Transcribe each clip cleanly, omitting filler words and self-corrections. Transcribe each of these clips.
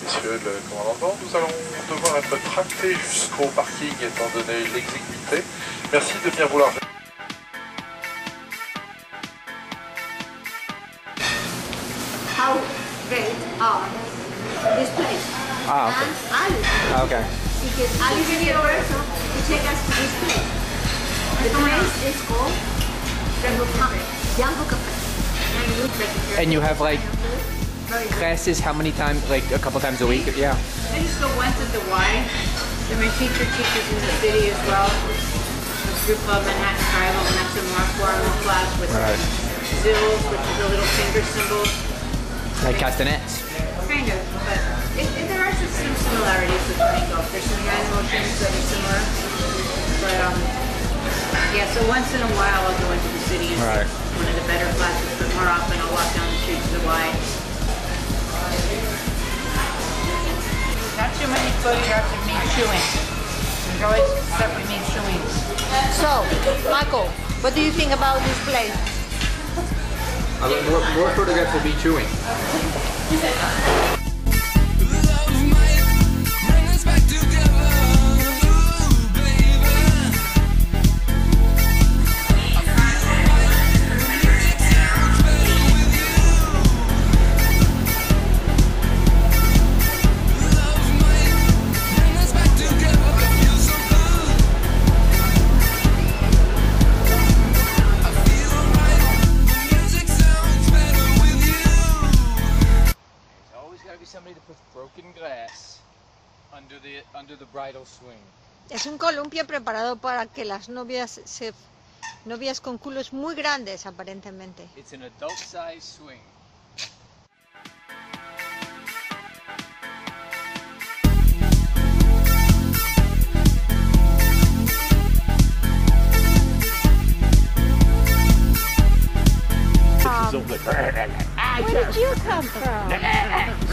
Monsieur le commandant, nous allons devoir être tractés jusqu'au parking étant donné l'exiguïté. Merci de bien vouloir... How great are this place? Ah, okay. And Alice. Ah, okay. Because Alice is the person who take us to this place. The place is called Jambu Cafe. And you have like classes how many times? Like a couple times a week? Yeah. I just go once at the Y. So my teacher teaches in the city as well. A group of Manhattan Tribal, and that's a more formal class with zills, which is the little finger symbols. Like castanets. Kind of, but there are some similarities with Franco. There's some hand motions that are similar. But yeah, so once in a while I'll go into the city and take one of the better classes, but more often I'll walk down the streets of the Y. Not too many photographs of me chewing. There's always stuff with me chewing. So, Michael, what do you think about this place? I mean, more photographs of me chewing. Somebody to put broken glass under the bridal swing. Es un columpio preparado para que las novias con culos muy grandes, aparentemente. It's an adult-sized swing. Where did you come from?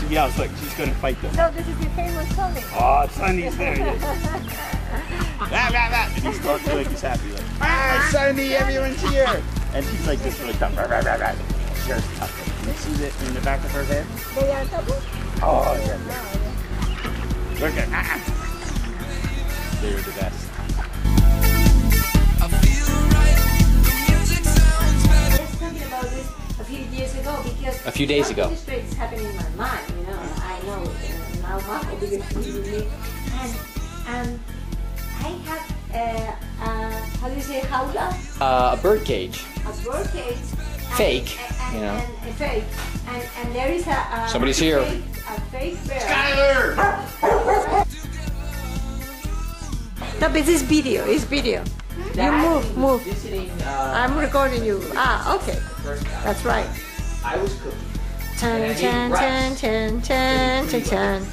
She yells, look, she's going to fight them. No, this is your famous Sonny. Oh, Sonny's there. And he's talking like he's happy. Like, ah, Sonny, everyone's here. And she's like this really tough. She's tough. Can you see it in the back of her head? They are double? Oh, yeah. Look at they were the best. A few days ago. It's happening in my mind, you know. I know now Marco because with me, and I have how do you say jaula? A bird cage. A bird cage. Fake, you know. And fake, and there is a somebody's here. A fake bear. Skyler! No, but it's video. It's video. You move. I'm recording you. Ah, okay. That's right. I was cooking. Chan, chan, chan, chan, chan, chan, chan.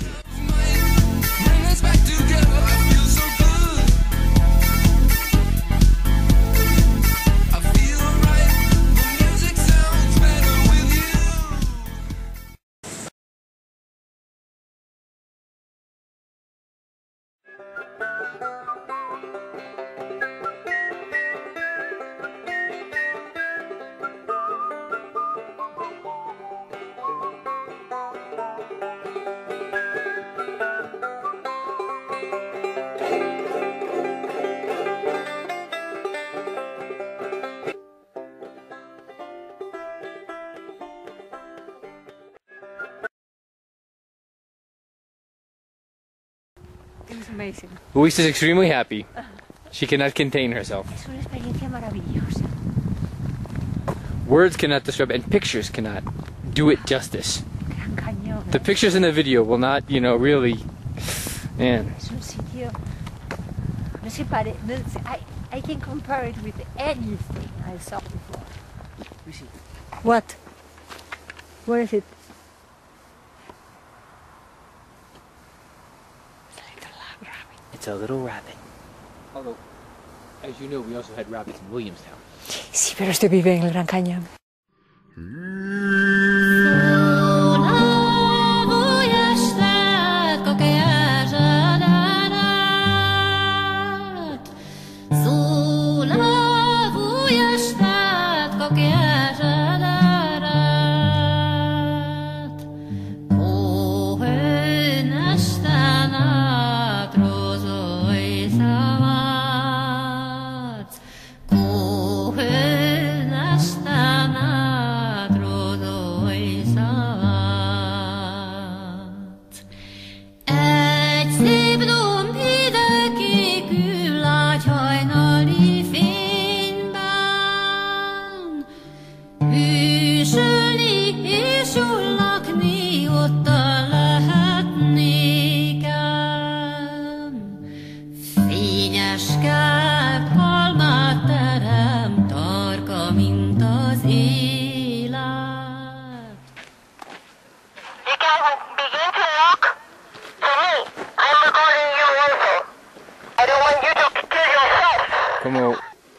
It was amazing. Luis is extremely happy. She cannot contain herself. Es una experiencia maravillosa. Words cannot describe, and pictures cannot do it justice. Gran Cañón. The pictures in the video will not, you know, really. Man. Es un sitio. No se pare. No, I can compare it with anything I saw before. What? Where is it? It's a little rabbit. Although, as you know, we also had rabbits in Williamstown. Sí, pero este vive en el Gran Cañón.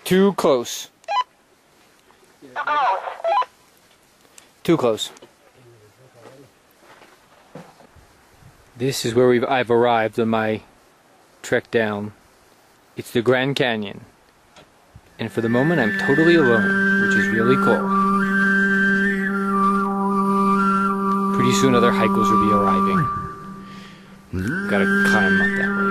Too close. Too close. This is where I've arrived on my trek down. It's the Grand Canyon. And for the moment I'm totally alone, which is really cool. Pretty soon other hikers will be arriving. Gotta climb up that way.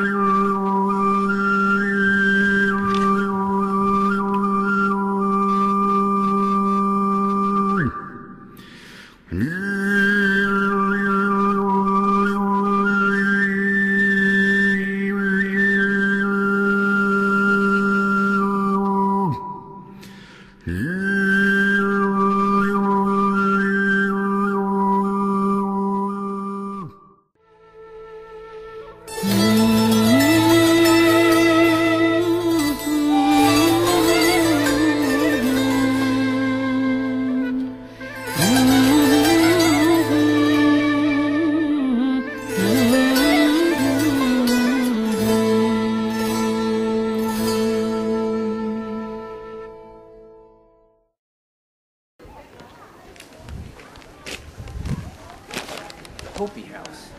Hopi house,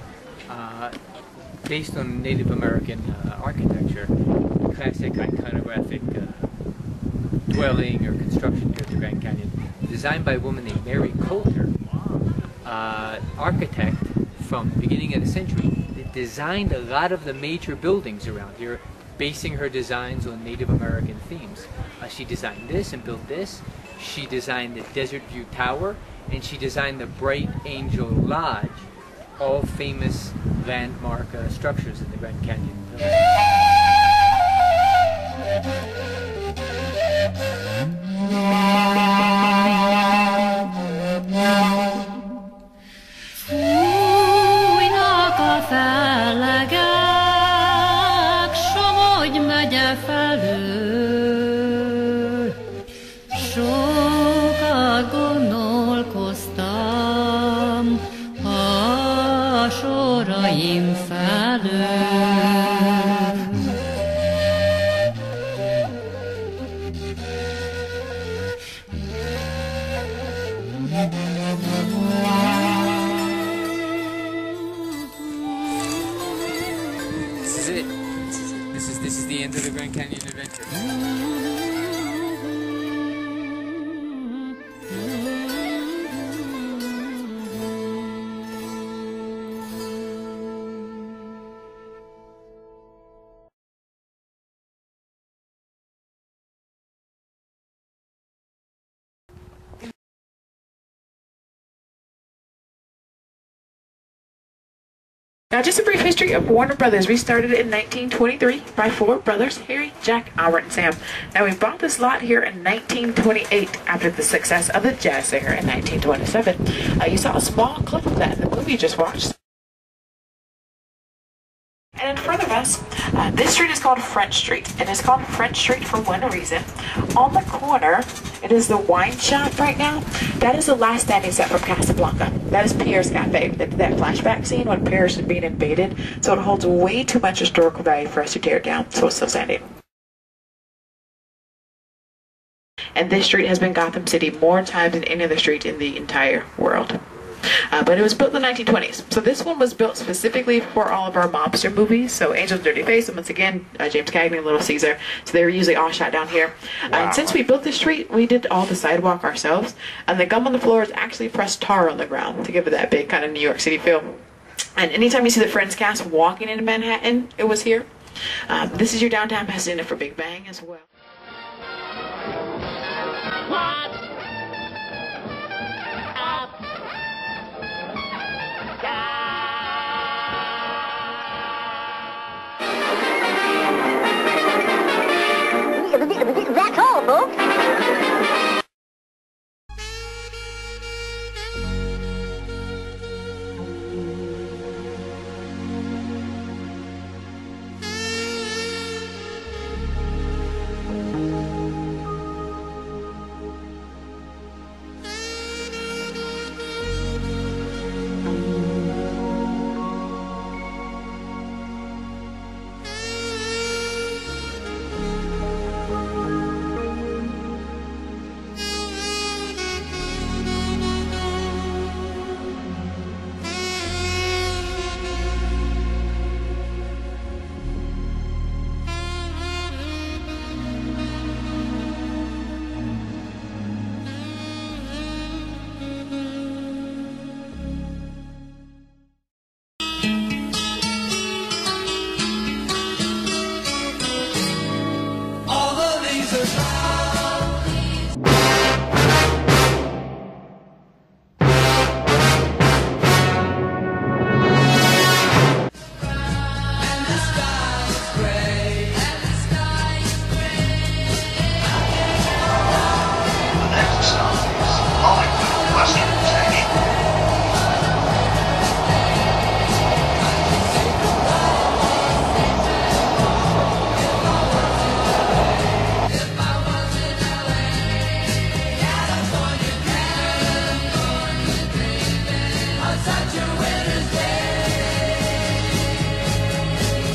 based on Native American architecture, classic iconographic dwelling or construction here at the Grand Canyon, designed by a woman named Mary Coulter, architect from the beginning of the century, that designed a lot of the major buildings around here, basing her designs on Native American themes. She designed this and built this. She designed the Desert View Tower, and she designed the Bright Angel Lodge, all famous landmark structures in the Grand Canyon. Fújnak a fellegek Somogy megye felől. Sokat gondolkoztam a soraim felől. This is it. This is the end of the Grand Canyon adventure. Now, just a brief history of Warner Brothers. We started in 1923 by four brothers, Harry, Jack, Albert, and Sam. Now, we bought this lot here in 1928 after the success of The Jazz Singer in 1927. You saw a small clip of that in the movie you just watched. And in front of us, this street is called French Street. And it's called French Street for one reason. On the corner, it is the wine shop right now. That is the last standing set from Casablanca. That is Pierre's Cafe. That flashback scene when Paris is being invaded. So it holds way too much historical value for us to tear it down. So it's still standing. And this street has been Gotham City more times than any other street in the entire world. But it was built in the 1920s. So this one was built specifically for all of our mobster movies. So Angel's Dirty Face, and once again, James Cagney, Little Caesar. So they were usually all shot down here. Wow. And since we built this street, we did all the sidewalk ourselves. And the gum on the floor is actually pressed tar on the ground to give it that big kind of New York City feel. And anytime you see the Friends cast walking into Manhattan, it was here. This is your downtown Pasadena for Big Bang as well. That's all, folks.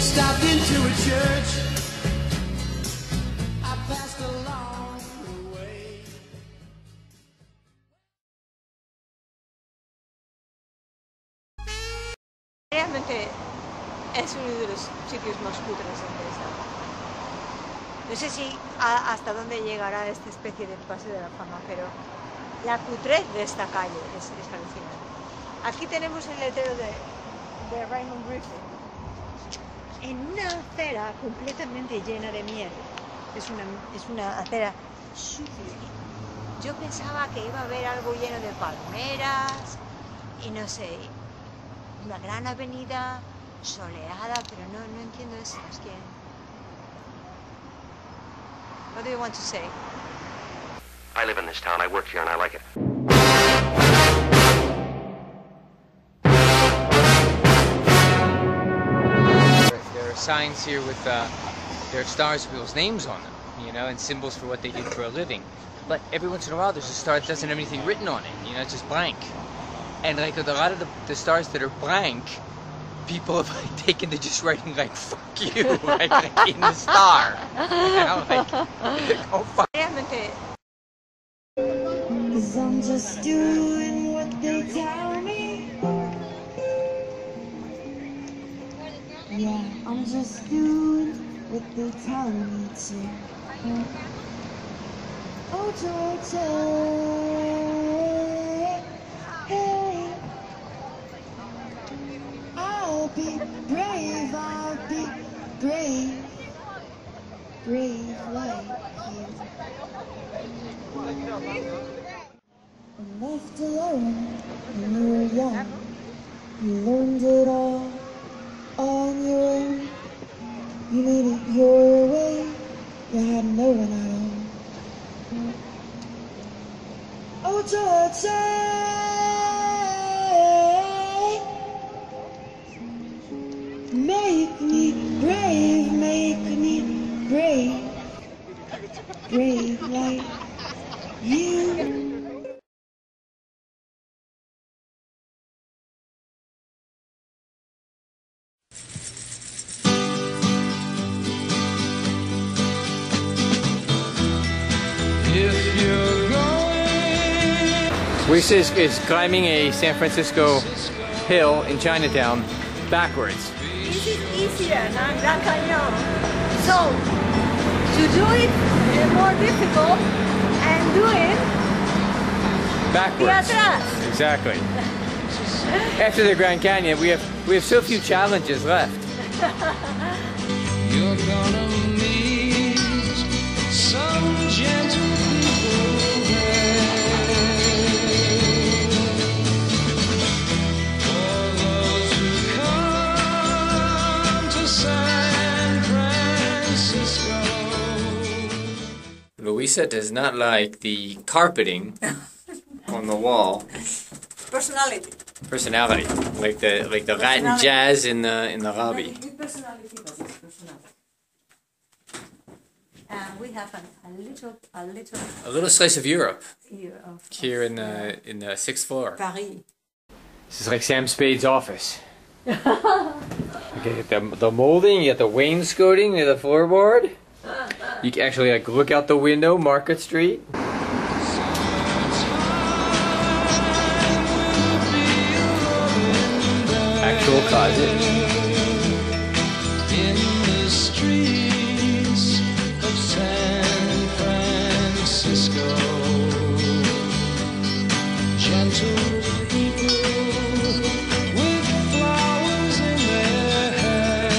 Stopped into a church. I passed along the way. Realmente es uno de los sitios más cutres donde he estado. No sé si hasta dónde llegará esta especie de paseo de la fama, pero la cutrez de esta calle es alucinante. Aquí tenemos el letrero de Raymond Griffin en una acera completamente llena de miel. Es una acera sucia. Yo pensaba que iba a haber algo lleno de palmeras y no sé, una gran avenida soleada, pero no entiendo eso. Es que... What do you want to say? I live in this town, I work here, and I like it. There are signs here with there are stars with people's names on them, you know, and symbols for what they did for a living. But every once in a while, there's a star that doesn't have anything written on it. You know, it's just blank. And like with a lot of the stars that are blank, people have like taken to just writing like "fuck you" like in the star. And I'm like, oh fuck. Cause I'm just doing what they tell me. Yeah, I'm just doing what they tell me to. Oh, Georgia, hey, I'll be brave like you. And left alone when you were young, you learned it all on your own. You made it your way, you had no one at home. Oh, Georgia, make me brave like you. Luisa is climbing a San Francisco hill in Chinatown backwards. This is easier than Gran Cañón. So, to do it more difficult and do it Backwards. de atrás. Exactly. After the Grand Canyon, we have so few challenges left. You're gonna meet some gentle people there. For those who come to San Francisco. Luisa does not like the carpeting on the wall. Personality. Personality, like the Latin jazz in the lobby. We have A little slice of Europe here here in the 6th floor. Paris. This is like Sam Spade's office. Okay, the molding, you got the wainscoting, you got the floorboard. You can actually like look out the window, Market Street. Actual closet. In the streets of San Francisco, gentle people with flowers in their hair,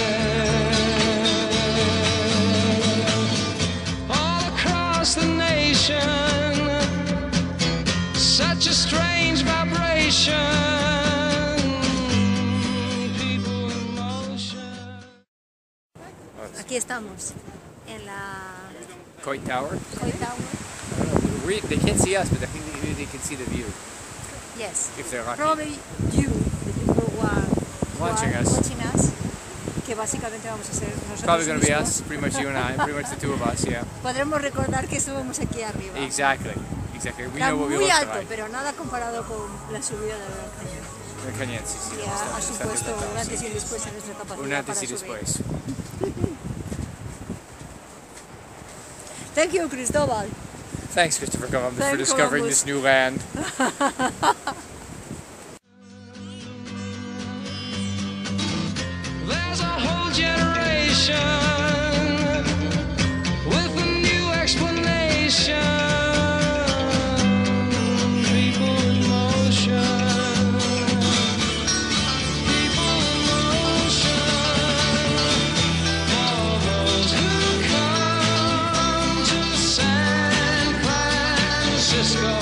all across across the nation, such a strange vibration. People in motion. Aquí estamos en la Coit Tower? Coit Tower. They can't see us, but I think they can see the view. Yes. If they're lucky. Probably you, the people who are Watching us. Que básicamente vamos a ser nosotros. Probably going to be mismos. us, pretty much you and I, pretty much the two of us, yeah. Podremos recordar que estuvimos aquí arriba. Exactly. We Está know what we muy look alto, like. pero nada comparado con la subida del Gran Cañón. El cañón, sí, sí. Y ha supuesto un antes y un después en nuestra capacidad Un antes para y subir. después. Thank you, Cristóbal. Thanks, Christopher Columbus, for Thanks, discovering Columbus. this new land. There's a whole generation with a new explanation. People in motion. People in motion. All those who come to San Francisco,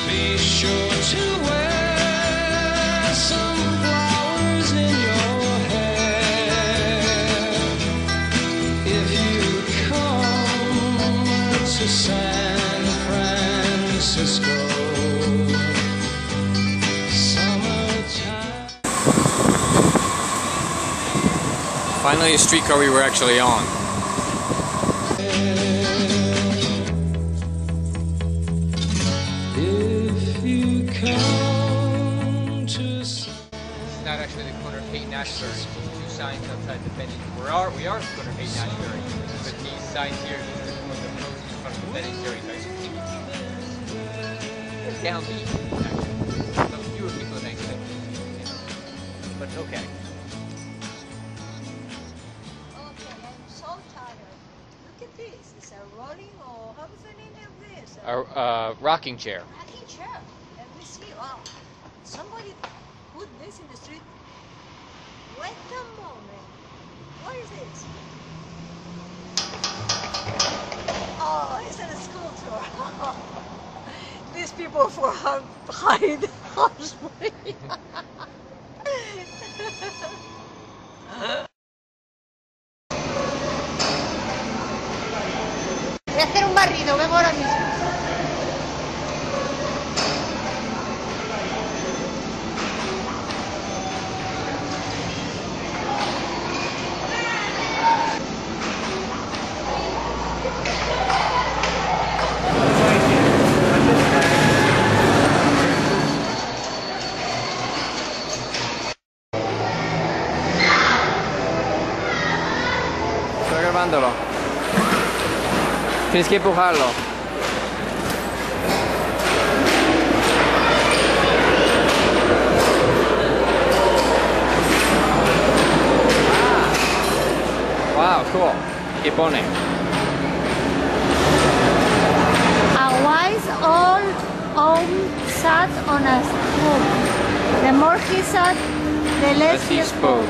be sure to wear some flowers in your hair. If you come to San Francisco, summertime. Finally, a streetcar we were actually on. If you come to Not actually the corner of Haight and Ashbury. There's two signs outside the Bennett. We are the corner of Haight and Ashbury, but these signs here are the ones that post in front of the Bennett Dairy Ice Cream. They're downbeat, actually. So fewer people than I expected. But it's okay. Okay, I'm so tired. Look at this. It's a rolling or how is the name of this? A rocking chair. Rocking chair. Let me see. Wow. Somebody put this in the street. Wait a moment. What is this? Oh, it's a sculpture. These people for hide houseway. Voy a hacer un barrido, vengo ahora mismo. Estoy grabándolo. Tienes que empujarlo. Wow, cool. ¿Qué pone? A wise old sat on a spoon. The more he sat, the less he spoke.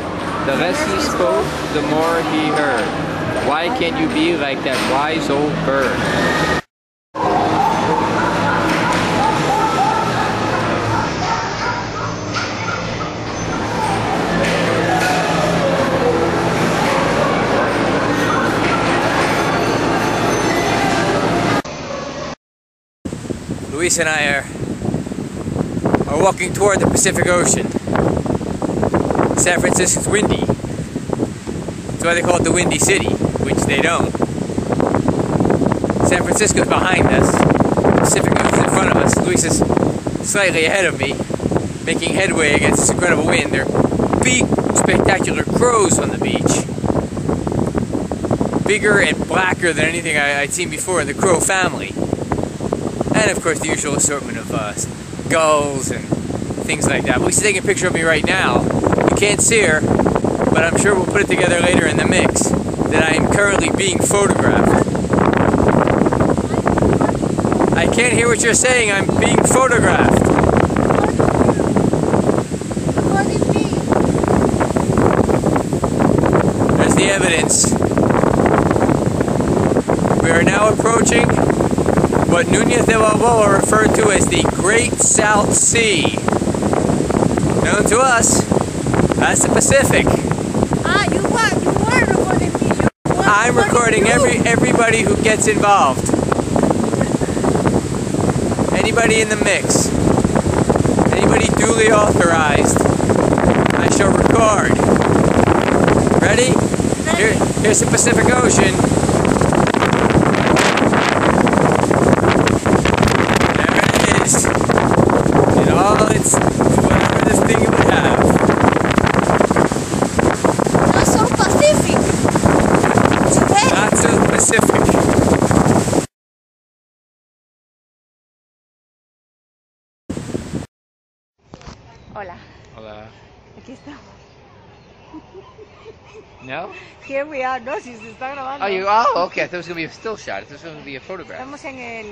The less he spoke, the more he heard. Why can't you be like that wise old bird? Luis and I are walking toward the Pacific Ocean. San Francisco's windy. That's why they call it the Windy City, which they don't. San Francisco's behind us. The Pacific Ocean's in front of us. Luis is slightly ahead of me, making headway against this incredible wind. There are big, spectacular crows on the beach. Bigger and blacker than anything I'd seen before in the crow family. And of course the usual assortment of gulls and things like that. Luis is taking a picture of me right now. You can't see her, but I'm sure we'll put it together later in the mix that I am currently being photographed. I can't hear what you're saying. I'm being photographed. There's the evidence. We are now approaching what Núñez de Balboa referred to as the Great South Sea. Known to us as the Pacific. Ah, you are recording me. I'm recording everybody who gets involved. Anybody in the mix. Anybody duly authorized. I shall record. Ready? Here's the Pacific Ocean. There it is. In all its whatever this thing would have. Not so Pacific. Today. Not so Pacific. Hola. Hola. Aquí estamos. No? Here we are. No, si se está grabando. Oh, okay. I thought it was going to be a still shot. I thought it was going to be a photograph. Estamos en el...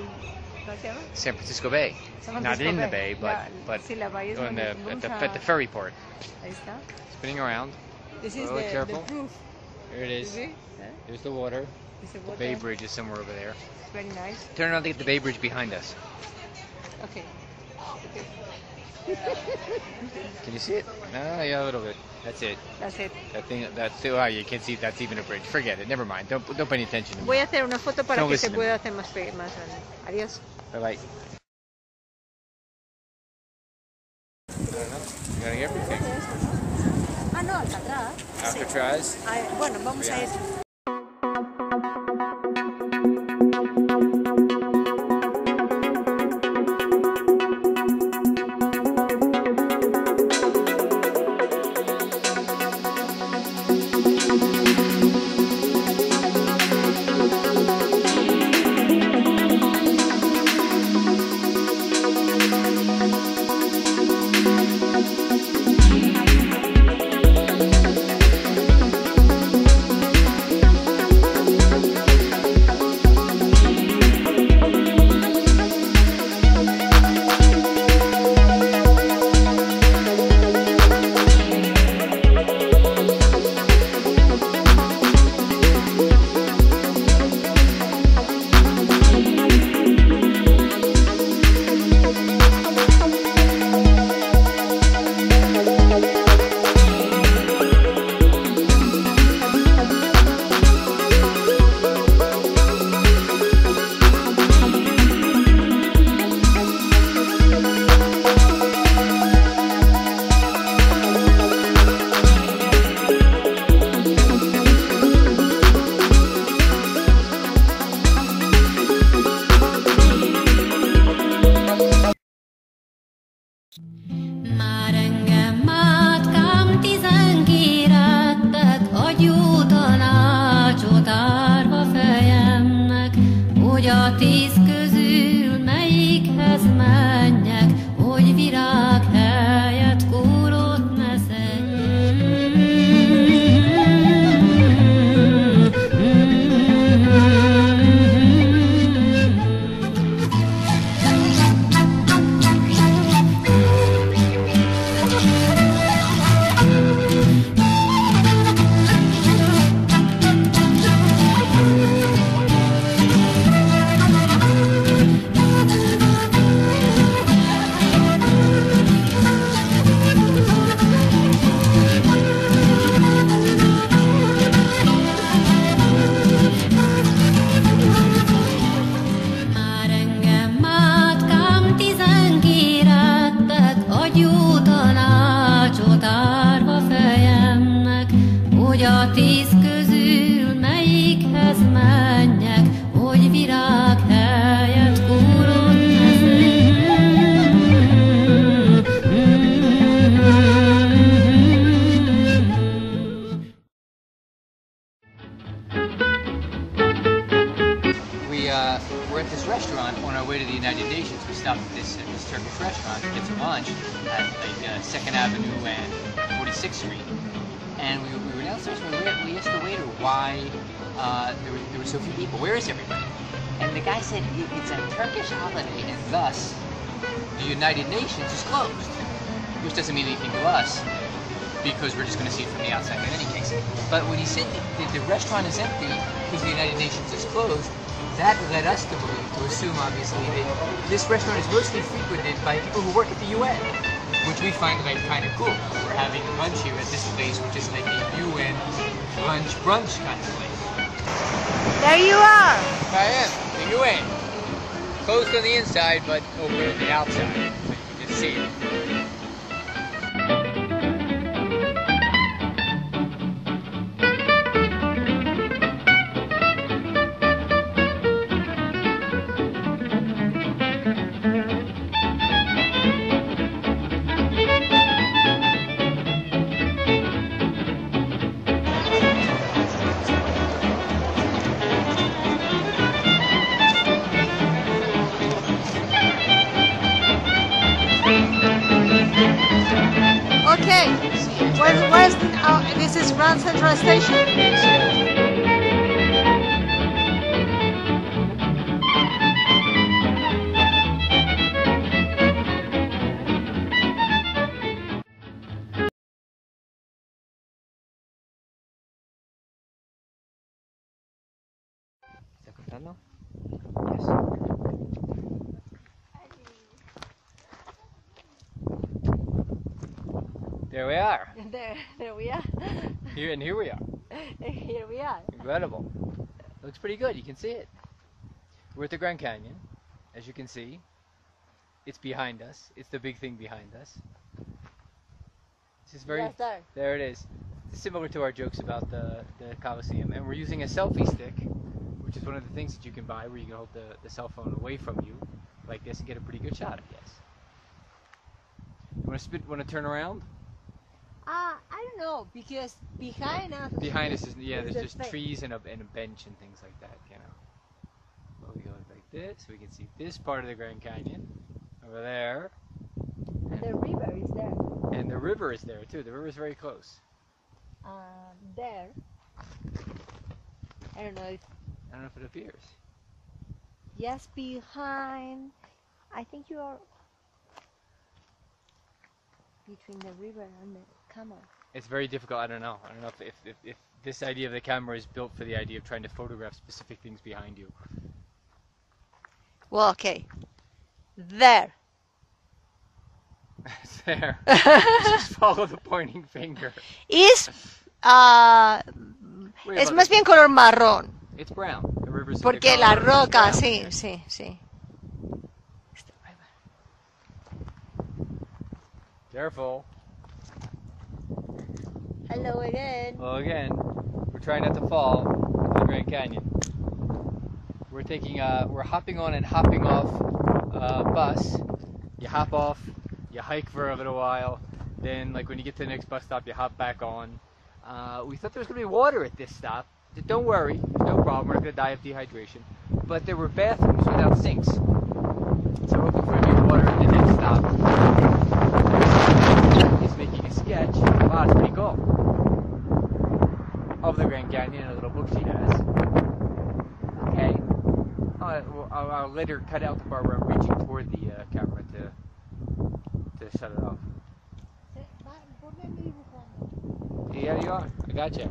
¿Cómo se llama? San Francisco Bay. San Not Francisco in the Bay. bay, but Sí, la bahía es on donde the, vamos at the ferry port. Ahí está. Spinning around. This is Really the careful. proof. There it is. You see? There's the water. It's a The water. Bay Bridge is somewhere over there. It's very nice. Turn around to get the Bay Bridge behind us. Okay. Can you see it? No, yeah, a little bit. That's it. That's it. That thing, that's oh, you can't see. That's even a bridge. Forget it. Never mind. Don't pay any attention to me. Voy a hacer una foto para Don't que se listen to me. pueda hacer más grande. Adiós. Bye bye. I don't know. You gotta get everything. Ah, no, Alcatraz. Alcatraz. Ah, bueno, vamos a ir. Már engem mátkám 12 a jó tanácsot árva fejemnek, hogy a 10 közül melyikhez menjek, hogy virág helyett kórot ne Már engem mátkám 12 a jó tanácsot árva fejemnek, hogy a 10 közül melyikhez menjek, hogy virág helyett kórot We're at this restaurant on our way to the United Nations. We stopped at this Turkish restaurant to get some lunch at like 2nd Avenue and 46th Street. And we were downstairs and we asked the waiter why there were so few people. Where is everybody? And the guy said it's a Turkish holiday and thus the United Nations is closed. Which doesn't mean anything to us because we're just going to see it from the outside in any case. But when he said the restaurant is empty because the United Nations is closed, that led us to believe, to assume obviously, that this restaurant is mostly frequented by people who work at the UN, which we find like kind of cool. We're having lunch here at this place, which is like a UN brunch kind of place. There you are! I am, the UN. Closed on the inside, but open on the outside, so you can just see it. Okay, where's the, this is Grand Central Station. ¿Está contando? There we are. There we are. Here we are. Here we are. Incredible. Looks pretty good. You can see it. We're at the Grand Canyon, as you can see. It's behind us. It's the big thing behind us. It's just very. Yes, sir. There it is. It's similar to our jokes about the Coliseum, and we're using a selfie stick, which is one of the things that you can buy, where you can hold the cell phone away from you, like this, and get a pretty good shot, I guess. You want to spin? Want to turn around? I don't know, because behind us. Behind us is there's the just thing. trees and a bench and things like that, you know. Well, we go like this, so we can see this part of the Grand Canyon over there, And the river is there. and the river is there too. The river is very close. There. I don't know if I don't know if it appears. just behind. I think you are between the river and the camera. It's very difficult. I don't know. I don't know if this idea of the camera is built for the idea of trying to photograph specific things behind you. Well, okay. There. It's there. Just follow the pointing finger. Es más bien color marrón. It's brown. The river's Porque la roca, sí, sí, sí. Careful. Hello again. Well, again, we're trying not to fall into the Grand Canyon. We're we're hopping on and hopping off a bus. You hop off, you hike for a little while, then like when you get to the next bus stop, you hop back on. We thought there was going to be water at this stop. Don't worry, no problem, we're not going to die of dehydration. But there were bathrooms without sinks. So we're hoping for new water at the next stop. He's making a sketch. Wow, it's pretty cool. Of the Grand Canyon, a little book she has. Okay. I'll later cut out the part where I'm reaching toward the camera to shut it off. Yeah, you are. I gotcha.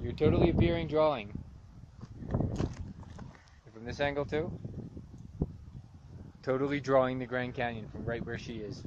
You're totally appearing drawing. From this angle too? Totally drawing the Grand Canyon from right where she is.